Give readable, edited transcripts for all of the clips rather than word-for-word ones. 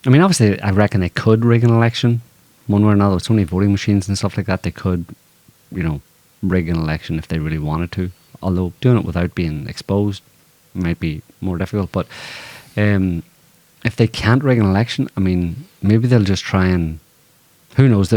I mean, obviously, I reckon they could rig an election one way or another. With so many voting machines and stuff like that, they could, rig an election if they really wanted to. Although doing it without being exposed might be more difficult. But if they can't rig an election, I mean, maybe they'll just try and, who knows?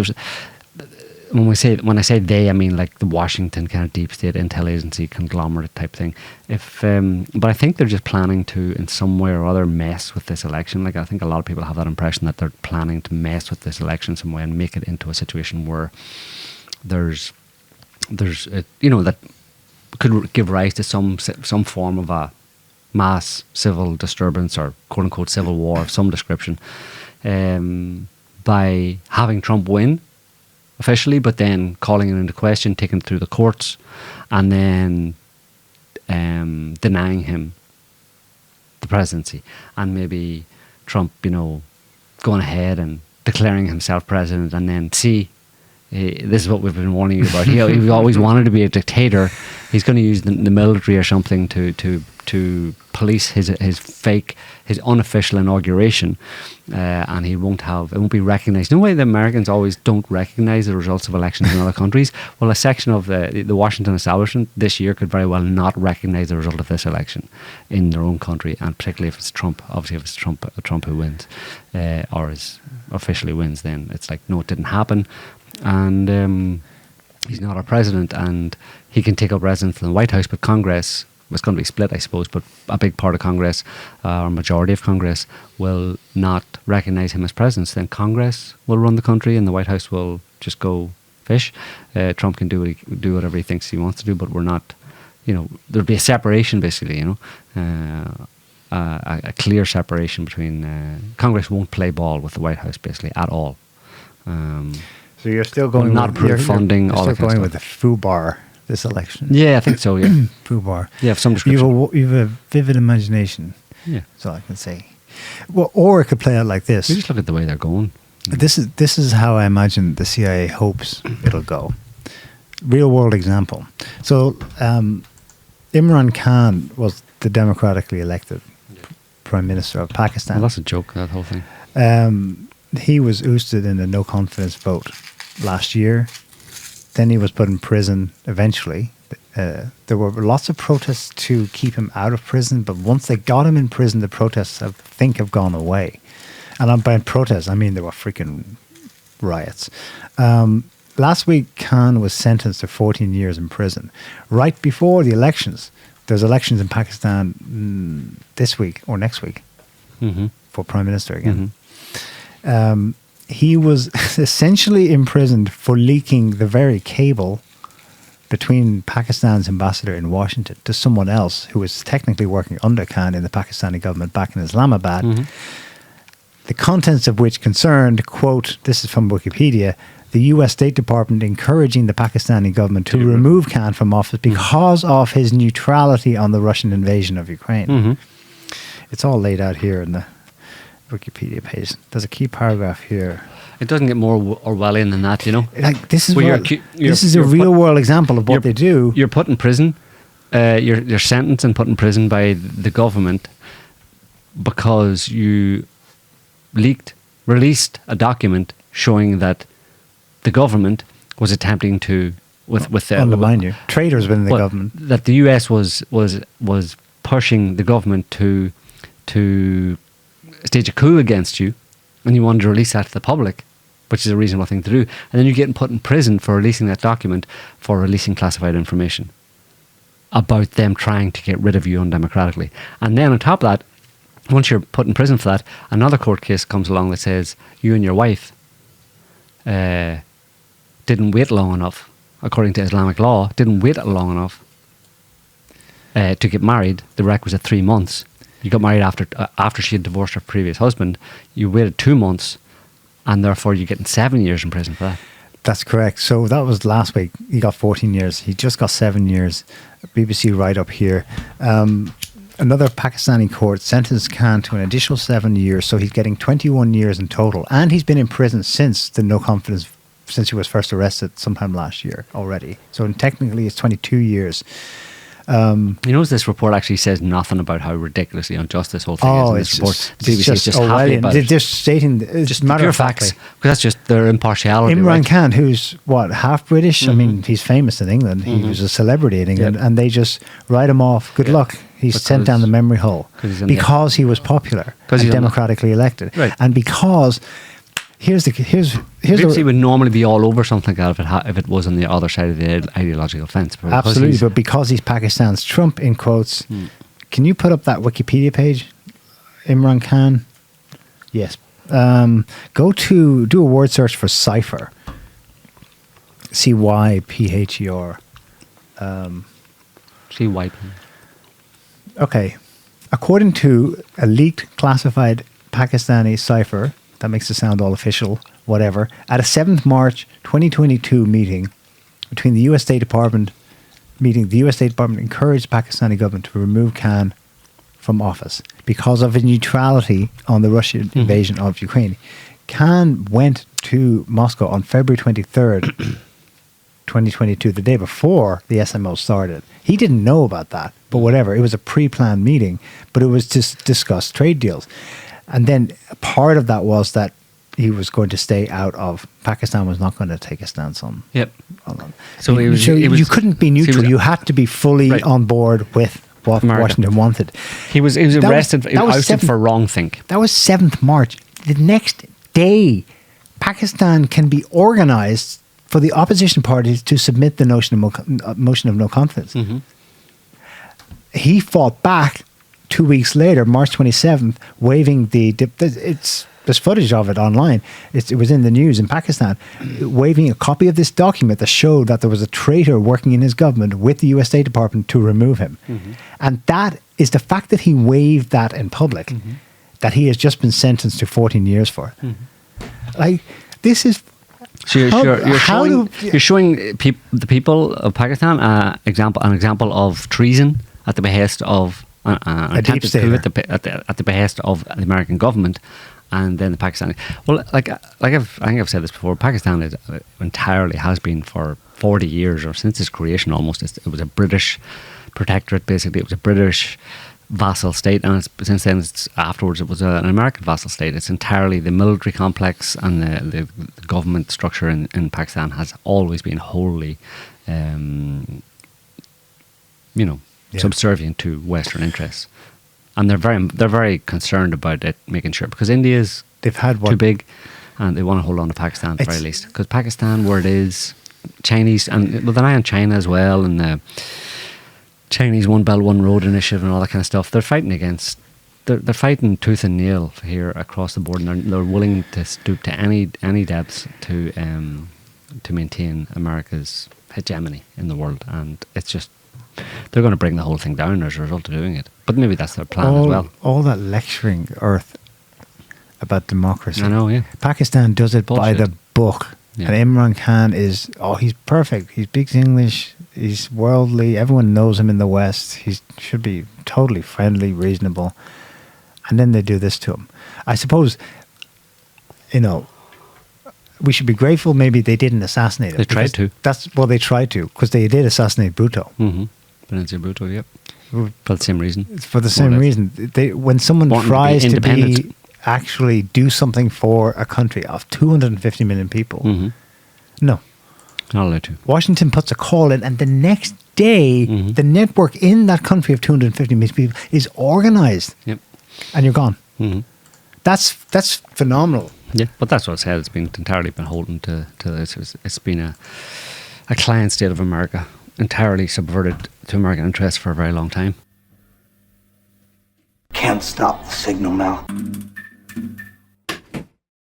When I say they, I mean like the Washington kind of deep state intel agency conglomerate type thing. But I think they're just planning to, in some way or other, mess with this election. Like I think a lot of people have that impression that they're planning to mess with this election some way and make it into a situation where there's that could give rise to some form of a mass civil disturbance or quote unquote civil war of some description by having Trump win officially, but then calling it into question, taking it through the courts, and then denying him the presidency, and maybe Trump, going ahead and declaring himself president, and then this is what we've been warning you about. He always wanted to be a dictator. He's going to use the military or something to police his unofficial inauguration, and it won't be recognised. No way the Americans always don't recognise the results of elections in other countries. Well, a section of the Washington establishment this year could very well not recognise the result of this election in their own country, and particularly if it's Trump. Obviously, if it's Trump who wins, or officially wins, then it's like, no, it didn't happen. And he's not our president, and he can take up residence in the White House, but Congress was going to be split, I suppose, but a big part of Congress, or majority of Congress, will not recognise him as president. So then Congress will run the country and the White House will just go fish. Trump can do whatever he thinks he wants to do, but we're not, there'll be a separation basically, a clear separation between, Congress won't play ball with the White House basically at all. So you're still going not approved funding. You're still going with the FUBAR this election. Yeah, I think so. Yeah, FUBAR. Yeah, some description. You've a vivid imagination. Yeah, that's all I can say. Well, or it could play out like this. You just look at the way they're going. This is how I imagine the CIA hopes it'll go. Real world example. So Imran Khan was the democratically elected Prime Minister of Pakistan. Well, that's a joke, that whole thing. He was ousted in a no confidence vote last year. Then he was put in prison eventually. There were lots of protests to keep him out of prison, but once they got him in prison, the protests have gone away. And by protests, I mean there were freaking riots. Last week, Khan was sentenced to 14 years in prison. Right before the elections, there's elections in Pakistan this week or next week for Prime Minister again. He was essentially imprisoned for leaking the very cable between Pakistan's ambassador in Washington to someone else who was technically working under Khan in the Pakistani government back in Islamabad. The contents of which concerned, quote, this is from Wikipedia, the US State Department encouraging the Pakistani government to remove Khan from office because of his neutrality on the Russian invasion of Ukraine. It's all laid out here in the Wikipedia page. There's a key paragraph here. It doesn't get more Orwellian than that, Like this is this is a real world example of what they do. You're put in prison. You're sentenced and put in prison by the government because you released a document showing that the government was attempting to undermine you. Traitors within the government. That the US was pushing the government to stage a coup against you, and you wanted to release that to the public, which is a reasonable thing to do. And then you're getting put in prison for releasing that document for releasing classified information about them trying to get rid of you undemocratically. And then on top of that, once you're put in prison for that, another court case comes along that says you and your wife didn't wait long enough, according to Islamic law, didn't wait long enough to get married, the requisite 3 months. You got married after she had divorced her previous husband. You waited 2 months, and therefore you're getting 7 years in prison for that. That's correct. So that was last week. He got 14 years. He just got 7 years. BBC right up here. Another Pakistani court sentenced Khan to an additional 7 years, so he's getting 21 years in total. And he's been in prison since the no confidence, since he was first arrested sometime last year already. So technically it's 22 years. This report actually says nothing about how ridiculously unjust this whole thing is. In this report, the BBC is just happy Orwellian. about They're it. just stating just matter Pure of factly. facts. Because that's just their impartiality. Imran right? Khan, who's half British. I mean, he's famous in England. He was a celebrity in England, and they just write him off. Good luck. He's sent down the memory hole because he was popular and democratically elected, right. and because here's BBC would normally be all over something like that if it was on the other side of the ideological fence. But absolutely, but because he's Pakistan's Trump in quotes, can you put up that Wikipedia page, Imran Khan? Yes. Do a word search for cipher. CYPHER. CYP. Okay. According to a leaked classified Pakistani cipher, that makes it sound all official, whatever, at a 7th March 2022 meeting between the US State Department, the US State Department encouraged Pakistani government to remove Khan from office because of his neutrality on the Russian invasion of Ukraine. Khan went to Moscow on February 23rd, 2022, the day before the SMO started. He didn't know about that, but whatever. It was a pre-planned meeting, but it was to discuss trade deals. And then part of that was that he was going to stay out of, Pakistan was not going to take a stance on. Yep. So you couldn't be neutral. You had to be fully on board with what Washington wanted. He was arrested, ousted for wrongthink. That was 7th March. The next day, Pakistan can be organized for the opposition parties to submit the motion of no confidence. He fought back 2 weeks later, March 27th, waving there's footage of it online. It was in the news in Pakistan, waving a copy of this document that showed that there was a traitor working in his government with the US State Department to remove him. And that is the fact that he waved that in public, that he has just been sentenced to 14 years for. Like, this is... So you're showing the people of Pakistan an example of treason at the behest of a deep state at the behest of the American government, and then the Pakistani. Well, I think I've said this before. Pakistan has been for 40 years, or since its creation almost. It was a British protectorate. Basically, it was a British vassal state, and since then, afterwards, it was an American vassal state. It's entirely the military complex and the government structure in Pakistan has always been wholly, subservient to Western interests, and they're very concerned about it, making sure, because India's too big, and they want to hold on to Pakistan at the very least, because Pakistan, where it is, Chinese, and with an eye on China as well, and the Chinese One Belt One Road initiative and all that kind of stuff, they're fighting tooth and nail here across the board, and they're willing to stoop to any depths to maintain America's hegemony in the world, and it's just they're going to bring the whole thing down as a result of doing it. But maybe that's their plan as well. All that lecturing Earth about democracy. I know, yeah. Pakistan does it by the book. Yeah. And Imran Khan he's perfect. He speaks English. He's worldly. Everyone knows him in the West. He should be totally friendly, reasonable. And then they do this to him. I suppose, we should be grateful maybe they didn't assassinate him. They tried to. They tried to, because they did assassinate Bhutto. Peninsula Bhutto, yep. For the same reason. For the same reason. When someone tries to actually do something for a country of 250 million people, no. Not allowed to. Washington puts a call in, and the next day, the network in that country of 250 million people is organized. Yep. And you're gone. That's phenomenal. Yeah, but that's what I said. It's been entirely beholden to this. It's been a client state of America, entirely subverted to American interests for a very long time. Can't stop the signal now.